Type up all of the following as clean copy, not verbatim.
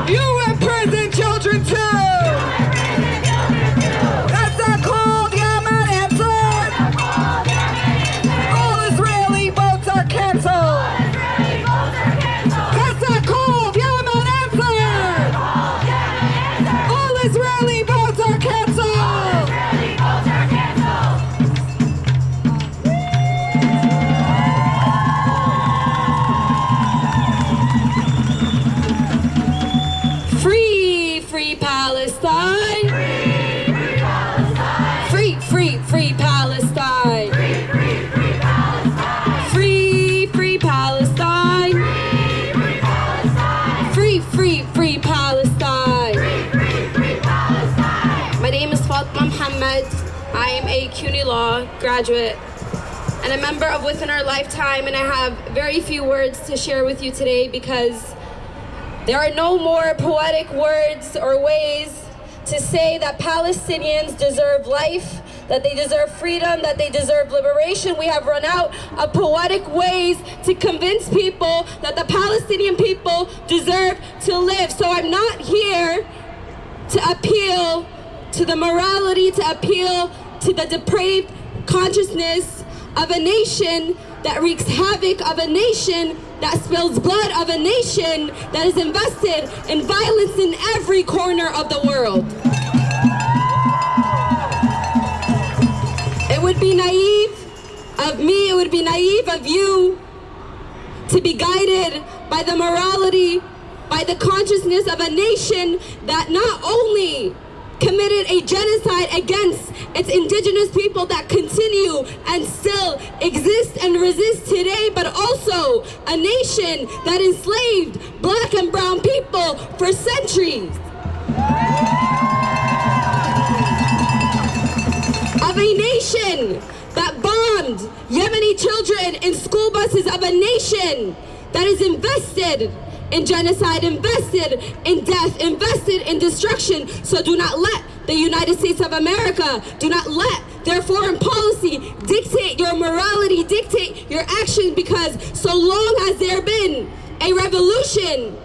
You represent children too. That's not called Yemen answer. All Israeli votes are canceled. That's not called Yemen answer. All Israeli votes are canceled. Free Palestine! Free Palestine! Free Palestine! Free Palestine! My name is Fatima Muhammad. I am a CUNY Law graduate and a member of Within Our Lifetime, and I have very few words to share with you today because there are no more poetic words or ways to say that Palestinians deserve life, that they deserve freedom, that they deserve liberation. We have run out of poetic ways to convince people that the Palestinian people deserve to live. So I'm not here to appeal to the morality, to appeal to the depraved consciousness of a nation that wreaks havoc, of a nation that spills blood, of a nation that is invested in violence in every corner of the world. It would be naive of me, it would be naive of you to be guided by the morality, by the consciousness of a nation that not only committed a genocide against its indigenous people that continue and still exist and resist today, but also a nation that enslaved black and brown people for centuries. Of a nation that bombed Yemeni children in school buses, of a nation that is invested in genocide, invested in death, invested in destruction. So do not let the United States of America, do not let their foreign policy dictate your morality, dictate your actions, because so long as there been a revolution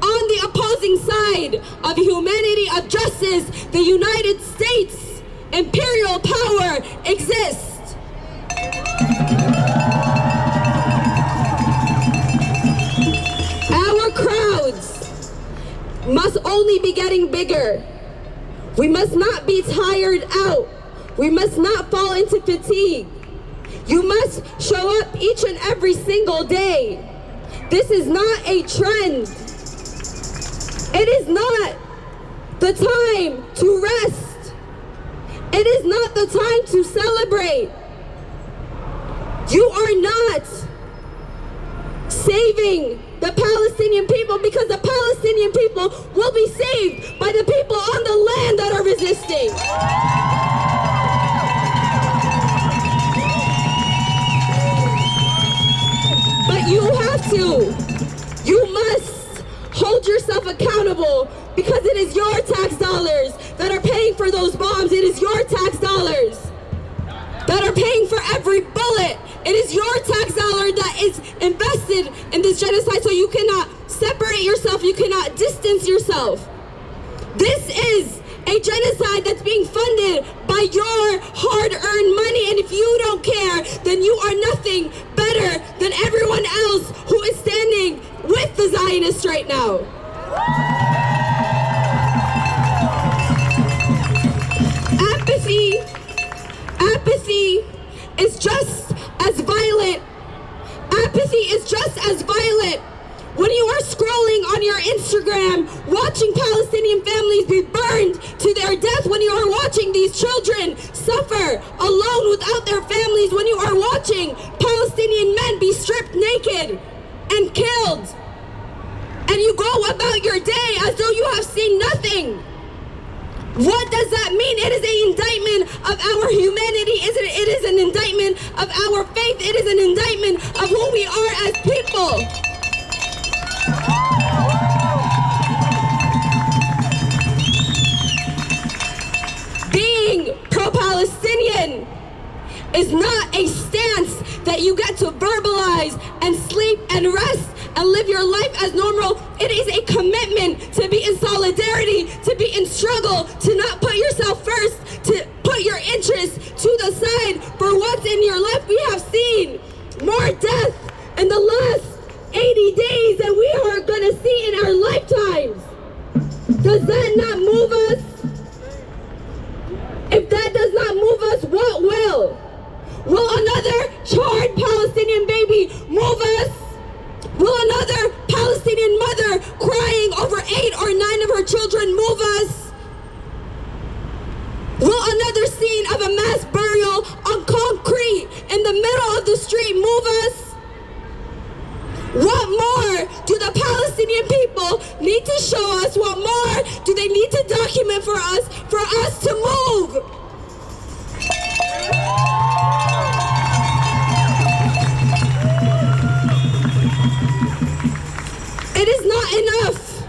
on the opposing side of humanity, of justice, the United States imperial power exists. Our crowds must only be getting bigger. We must not be tired out. We must not fall into fatigue. You must show up each and every single day. This is not a trend. It is not the time to rest. It is not the time to celebrate. You are not saving the Palestinian people, because the Palestinian people will be saved by the people on the land that are resisting. But you must hold yourself accountable, because it is your tax dollars that are paying for those bombs. It is your tax dollars that are paying for every bullet. It is your tax dollar that is invested in this genocide, so you cannot separate yourself, you cannot distance yourself. This is a genocide that's being funded by your hard-earned money, and if you don't care, then you are nothing better than everyone else who is standing with the Zionists right now. Apathy is just as violent. Apathy is just as violent when you are scrolling on your Instagram, watching Palestinian families be burned to their death, when you are watching these children suffer alone without their families, when you are watching Palestinian men be stripped naked and killed, and you go about your day as though you have seen nothing. What does that mean? It is an indictment of our humanity. It is an indictment of our faith. It is an indictment of who we are as people. Being pro-Palestinian is not a stance that you get to verbalize and sleep and rest and live your life as normal. It is a commitment to be in solidarity, to be in struggle, to not put yourself first, to put your interests to the side for what's in your life. We have seen more death in the last 80 days than we are going to see in our lifetimes. Does that not move us? If that does not move us, what will? Will another charred Palestinian baby move us? Will another Palestinian mother crying over 8 or 9 of her children move us? Will another scene of a mass burial on concrete in the middle of the street move us? What more do the Palestinian people need to show us? What more do they need to document for us to move? It is not enough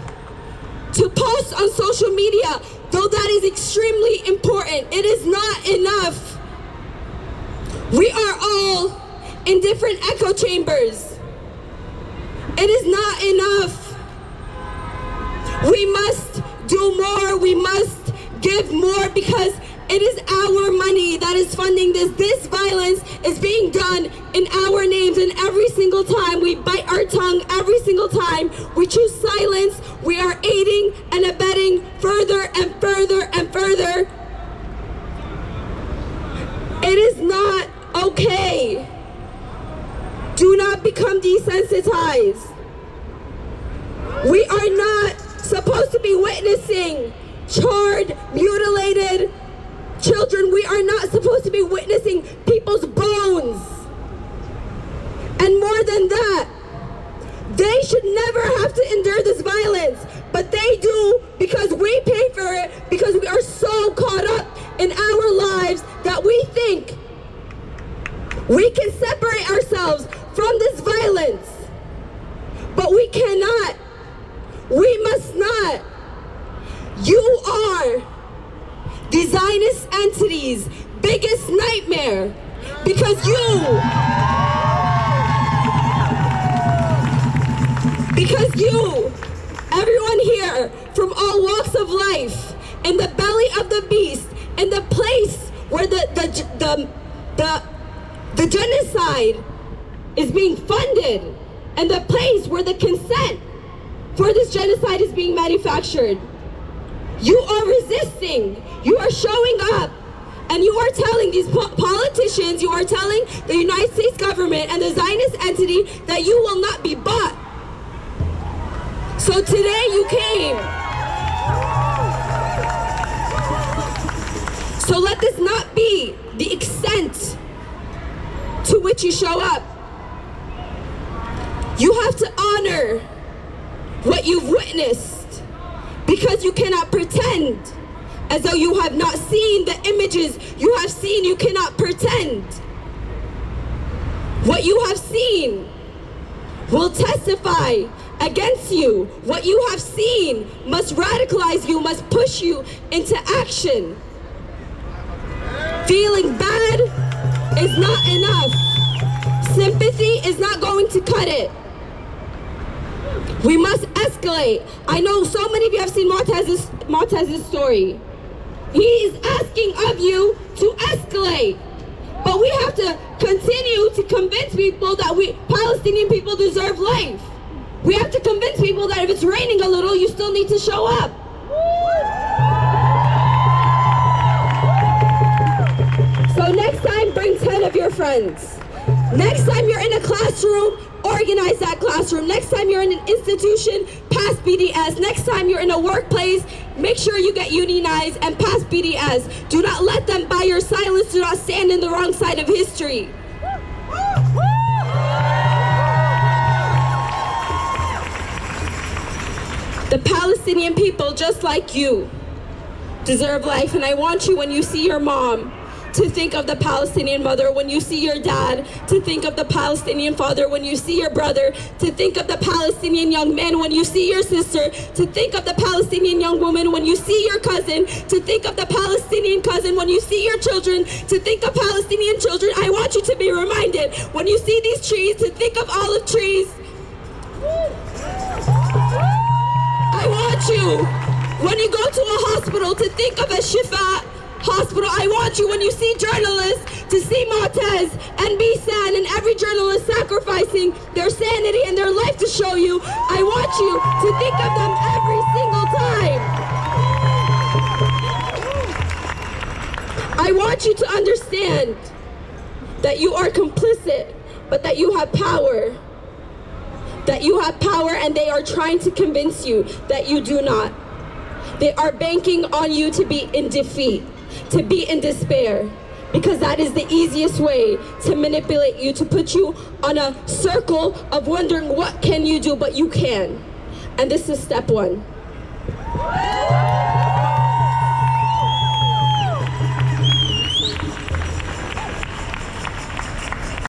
to post on social media, though that is extremely important. It is not enough. We are all in different echo chambers. It is not enough. We must do more. We must give more because it is our money that is funding this. This violence is being done in our names, and every single time we bite our tongue, every single time we choose silence, we are aiding and abetting further and further and further. It is not okay. Do not become desensitized. We are not supposed to be witnessing charred, mutilated children. We are not supposed to be witnessing people's bones. And more than that, they should never have to endure this violence, but they do because we pay for it, because we are so caught up in our lives that we think we can separate ourselves from this violence. But we cannot. We must not. You are the Zionist entity's biggest nightmare because you, everyone here from all walks of life, in the belly of the beast, in the place where the genocide is being funded, and the place where the consent for this genocide is being manufactured. You are resisting. You are showing up. And you are telling these politicians, you are telling the United States government and the Zionist entity that you will not be bought. So today you came. So let this not be the extent to which you show up. You have to honor what you've witnessed, because you cannot pretend as though you have not seen the images you have seen. You cannot pretend. What you have seen will testify against you. What you have seen must radicalize you, must push you into action. Feeling bad is not enough. Sympathy is not going to cut it. We must escalate. I know so many of you have seen Montez's story. He is asking of you to escalate. But we have to continue to convince people that Palestinian people deserve life. We have to convince people that if it's raining a little, you still need to show up. So next time, bring 10 of your friends. Next time you're in a classroom, organize that classroom. Next time you're in an institution, pass BDS. Next time you're in a workplace, make sure you get unionized and pass BDS. Do not let them buy your silence. Do not stand in the wrong side of history. The Palestinian people, just like you, deserve life. And I want you, when you see your mom, to think of the Palestinian mother. When you see your dad, to think of the Palestinian father. When you see your brother, to think of the Palestinian young man. When you see your sister, to think of the Palestinian young woman. When you see your cousin, to think of the Palestinian cousin. When you see your children, to think of Palestinian children. I want you to be reminded, when you see these trees, to think of olive trees. you. When you go to a hospital to think of a Shifa hospital, I want you, when you see journalists, to see Montez and Bisan and every journalist sacrificing their sanity and their life to show you, I want you to think of them every single time. I want you to understand that you are complicit, but that you have power. That you have power, and they are trying to convince you that you do not. They are banking on you to be in defeat, to be in despair, because that is the easiest way to manipulate you, to put you on a circle of wondering what can you do, but you can. And this is step one.